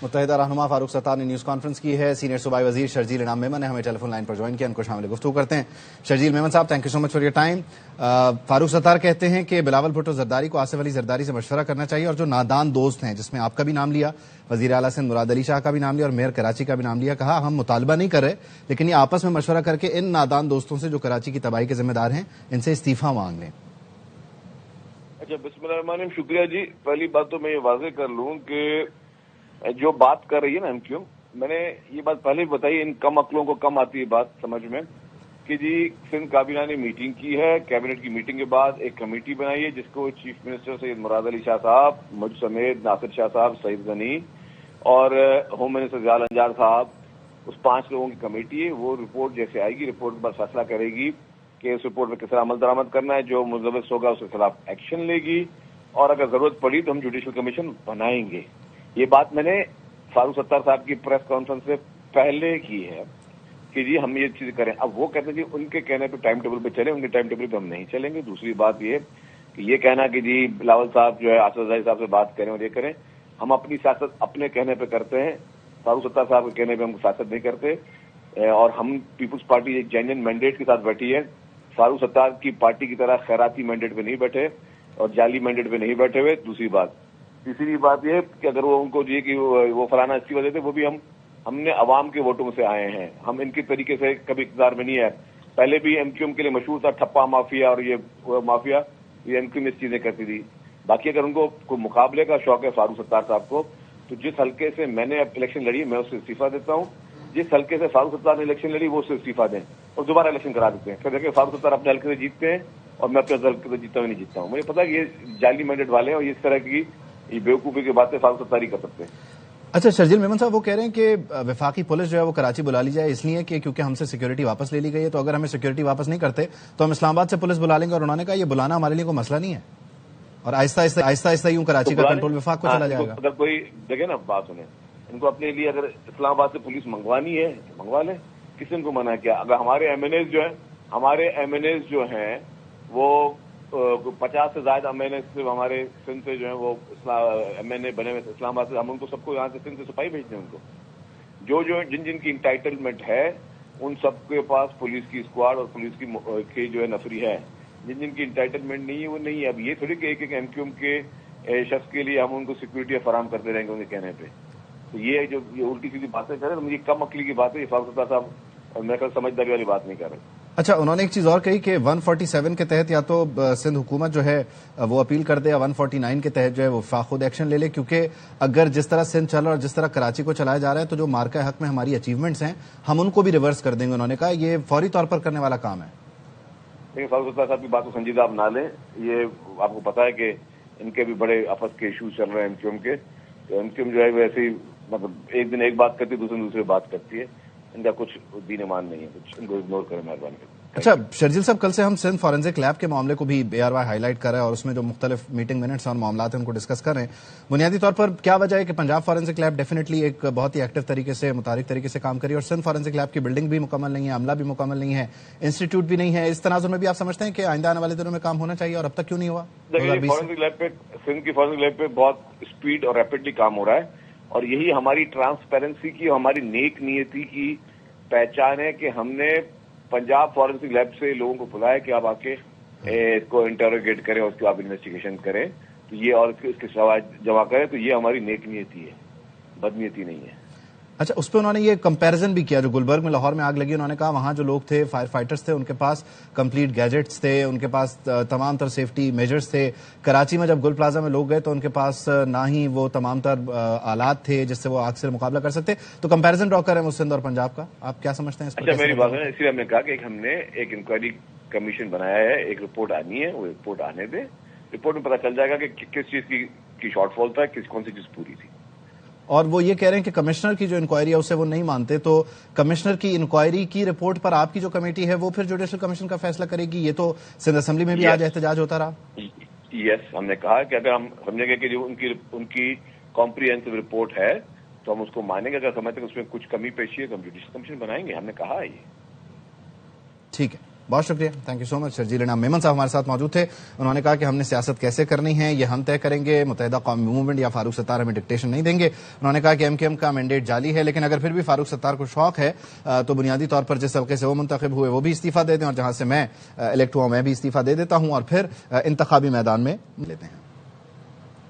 متحدہ رہنما فاروق ستار نے نیوز کانفرنس کی ہے. سینئر صوبائی وزیر شرجیل انعام میمن نے ہمیں ٹیلی فون لائن پر جوائن کیا. ان کو شامل گفتگو کرتے ہیں. شرجیل میمن صاحب، thank you so much for your time. Farooq Sattar کہتے ہیں کہ بلاول بھٹو زرداری کو آصف علی زرداری سے مشورہ کرنا چاہیے، اور جو نادان دوست ہیں جس میں آپ کا بھی نام لیا، وزیر اعلیٰ سندھ مراد علی شاہ کا بھی نام لیا اور میئر کراچی کا بھی نام لیا، کہا ہم مطالبہ نہیں کر رہے لیکن یہ آپس میں مشورہ کر کے ان نادان دوستوں سے جو کراچی کی تباہی کے ذمہ دار ہیں ان سے استعفیٰ مانگ لیں. اچھا، بسم اللہ الرحمن الرحیم. شکریہ جی. پہلی بات تو میں یہ واضح کر لوں کہ جو بات کر رہی ہے نا ایم کیو، میں نے یہ بات پہلے بھی بتائی، ان کم عقلوں کو کم آتی ہے بات سمجھ میں کہ جی سندھ کابینہ نے میٹنگ کی ہے، کیبنٹ کی میٹنگ کے بعد ایک کمیٹی بنائی ہے جس کو چیف منسٹر سید مراد علی شاہ صاحب، مجھ سمیت ناصر شاہ صاحب، سعید غنی اور ہوم منسٹر ضیاء الانجار صاحب، اس 5 لوگوں کی کمیٹی ہے. وہ رپورٹ جیسے آئے گی، رپورٹ کے بعد فیصلہ کرے گی کہ اس رپورٹ میں کس طرح عمل درآمد کرنا ہے. جو ملوث ہوگا اس کے خلاف ایکشن لے گی، اور اگر ضرورت پڑی تو ہم جوڈیشل کمیشن بنائیں گے. یہ بات میں نے فاروق ستار صاحب کی پریس کانفرنس سے پہلے کی ہے کہ جی ہم یہ چیز کریں. اب وہ کہتے ہیں جی ان کے کہنے پہ ٹائم ٹیبل پہ چلیں، ان کے ٹائم ٹیبل پہ ہم نہیں چلیں گے. دوسری بات یہ کہ یہ کہنا کہ جی بلاول صاحب جو ہے آصف زرداری صاحب سے بات کریں اور یہ کریں، ہم اپنی سیاست اپنے کہنے پہ کرتے ہیں. فاروق ستار صاحب کے کہنے پہ ہم سیاست نہیں کرتے، اور ہم پیپلز پارٹی ایک جینوئن مینڈیٹ کے ساتھ بیٹھی ہے. فاروق ستار کی پارٹی کی طرح خیراتی مینڈیٹ پہ نہیں بیٹھے اور جعلی مینڈیٹ پہ نہیں بیٹھے ہوئے. تیسری بات یہ کہ اگر وہ ان کو یہ کہ وہ فلانا استعفیٰ دیتے، وہ بھی ہم نے عوام کے ووٹوں سے آئے ہیں. ہم ان کے طریقے سے کبھی اقتدار میں نہیں ہے. پہلے بھی ایم کیو ایم کے لیے مشہور تھا ٹھپا مافیا اور یہ مافیا، یہ ایم کیو ایم اس چیزیں کرتی تھی. باقی اگر ان کو کوئی مقابلے کا شوق ہے فاروق ستار صاحب کو، تو جس حلقے سے میں نے الیکشن لڑی میں اس سے استعفیٰ دیتا ہوں. جس حلقے سے فاروق ستار نے الیکشن لڑی وہ اس سے استعفیٰ دیں اور دوبارہ الیکشن کرا دیتے ہیں. پھر دیکھیں فاروق ستار اپنے حلقے سے جیتتے ہیں اور میں اپنے حلقے سے جیتا ہوں نہیں جیتتا ہوں. مجھے پتا کہ یہ جعلی مینڈیٹ والے ہیں اور اس طرح کی یہ بیوقوفی کی باتیں فاروق ستار ہی کر سکتے ہیں. اچھا شرجیل میمن صاحب، وہ کہہ رہے ہیں کہ وفاقی پولیس جو ہے وہ کراچی بلا لی جائے، اس لیے کہ کیونکہ ہم سے سیکیورٹی واپس لے لی گئی ہے، تو اگر ہمیں سیکیورٹی واپس نہیں کرتے تو ہم اسلام آباد سے پولیس بلا لیں گے. اور انہوں نے کہا یہ بلانا ہمارے لیے کوئی مسئلہ نہیں ہے، اور آہستہ آہستہ یوں کراچی کا کنٹرول وفاق کو چلا جائے گا. اگر کوئی دیکھے نا بات سنیں، ان کو اپنے لیے اگر اسلام آباد سے پولیس منگوانی ہے منگوا لیں. کسی نے کو منع کیا؟ اگر ہمارے ایم این ایز جو ہیں وہ 50 سے زائد ایم این ایز ہمارے سندھ سے جو ہیں وہ ایم این اے بنے ہوئے اسلام آباد سے، ہم ان کو سب کو یہاں سے سندھ سے سپاہی بھیجتے ہیں. ان کو جن کی انٹائٹلمنٹ ہے ان سب کے پاس پولیس کی اسکواڈ اور پولیس کی جو ہے نفری ہے. جن کی انٹائٹلمنٹ نہیں ہے وہ نہیں ہے. اب یہ تھوڑی کہ ایک ایم کیو ایم کے شخص کے لیے ہم ان کو سیکورٹی فراہم کرتے رہیں گے ان کے کہنے پہ. تو یہ جو یہ الٹی سیدھی باتیں کر رہے ہیں، مجھے کم عقلی کی بات ہے. یہ فاروق ستار صاحب میں کل سمجھداری والی بات نہیں کر رہے. اچھا، انہوں نے ایک چیز اور کہی کہ 147 کے تحت یا تو سندھ حکومت جو ہے وہ اپیل کر دے، یا 149 کے تحت جو ہے وہ وفاق خود ایکشن لے لے، کیونکہ اگر جس طرح سندھ چل رہا ہے اور جس طرح کراچی کو چلایا جا رہا ہے تو جو مارکہ حق میں ہماری اچیومنٹس ہیں ہم ان کو بھی ریورس کر دیں گے. انہوں نے کہا یہ فوری طور پر کرنے والا کام ہے. لیکن فاروق ستار صاحب کی بات کو سنجیدہ آپ نہ لیں. یہ آپ کو پتا ہے کہ ان کے بھی بڑے آپس کے ایشوز چل رہے ہیں ایم کیو ایم کے. تو ایم کیو ایم جو ہے ویسے ہی مطلب ایک دن ایک بات کرتی ہے، دوسری بات کرتی ہے. ان کا کچھ دین ایمان نہیں ہے، کچھ ان کو اگنور کریں مہربانی کر. اچھا شرجیل صاحب، کل سے ہم سندھ فورینسک لیب کے معاملے کو بھی ARY ہائی لائٹ کر رہے ہیں اور اس میں جو مختلف میٹنگ منٹس اور معاملات ہیں ان کو ڈسکس کر رہے ہیں. بنیادی طور پر کیا وجہ ہے کہ پنجاب فورینسک لیب ڈیفینیٹلی ایک بہت ہی ایکٹیو طریقے سے متحرک طریقے سے کام کری اور سندھ فورینسک لیب کی بلڈنگ بھی مکمل نہیں ہے، عملہ بھی مکمل نہیں ہے، انسٹیٹیوٹ بھی نہیں ہے. اس تناظر میں بھی آپ سمجھتے ہیں کہ آئندہ آنے والے دنوں میں کام ہونا چاہیے اور اب تک کیوں نہیں ہوا؟ فورینسک لیب پہ سندھ کی فورینسک لیب پہ بہت اسپیڈ اور ریپڈلی کام ہو رہا ہے، اور یہی ہماری ٹرانسپیرنسی کی اور ہماری نیک نیتی کی پہچان ہے کہ ہم نے پنجاب فورینسک لیب سے لوگوں کو بلایا کہ آپ آ کے اس کو انٹروگیٹ کریں اور اس کی آپ انویسٹیگیشن کریں تو یہ اور اس کے شواہد جمع کریں. تو یہ ہماری نیک نیتی ہے، بدنیتی نہیں ہے. اچھا، اس پہ انہوں نے یہ کمپیریزن بھی کیا جو گلبرگ میں لاہور میں آگ لگی. انہوں نے کہا وہاں جو لوگ تھے فائر فائٹرز تھے ان کے پاس کمپلیٹ گیجٹس تھے، ان کے پاس تمام تر سیفٹی میجرز تھے. کراچی میں جب گل پلازا میں لوگ گئے تو ان کے پاس نہ ہی وہ تمام تر آلات تھے جس سے وہ آگ سے مقابلہ کر سکتے. تو کمپیریزن ڈرا کر رہے ہیں وہ سندھ اور پنجاب کا، آپ کیا سمجھتے ہیں اس پر؟ اچھا میری بات ہے، اسی لیے ہم نے کہا کہ ہم نے ایک انکوائری کمیشن بنایا ہے. ایک رپورٹ آنی ہے، وہ رپورٹ آنے دیں. رپورٹ میں پتہ چل جائے گا کہ کس چیز کی شارٹ فال تھا، کون سی چیز پوری تھی. اور وہ یہ کہہ رہے ہیں کہ کمشنر کی جو انکوائری ہے اسے وہ نہیں مانتے، تو کمشنر کی انکوائری کی رپورٹ پر آپ کی جو کمیٹی ہے وہ پھر جوڈیشل کمیشن کا فیصلہ کرے گی. یہ تو سندھ اسمبلی میں بھی آج احتجاج ہوتا رہا. یس، ہم نے کہا کہ اگر ہم سمجھیں گے کہ جو ان کی کمپریہنسو رپورٹ ہے تو ہم اس کو مانیں گے. اگر سمجھتے ہیں کہ اس میں کچھ کمی پیشی ہے تو ہم جوڈیشل کمیشن بنائیں گے. ہم نے کہا ہے یہ. ٹھیک ہے. بہت شکریہ, تھینک یو سو مچ. شرجیل انعام میمن صاحب ہمارے ساتھ موجود تھے. انہوں نے کہا کہ ہم نے سیاست کیسے کرنی ہے یہ ہم طے کریں گے, متحدہ قومی موومنٹ یا فاروق ستار ہمیں ڈکٹیشن نہیں دیں گے. انہوں نے کہا کہ MKM کا مینڈیٹ جعلی ہے, لیکن اگر پھر بھی فاروق ستار کو شوق ہے تو بنیادی طور پر جس حلقے سے وہ منتخب ہوئے وہ بھی استعفیٰ دے دیں, اور جہاں سے میں الیکٹ ہوا میں بھی استعفیٰ دے دیتا ہوں, اور پھر انتخابی میدان میں لیتے ہیں.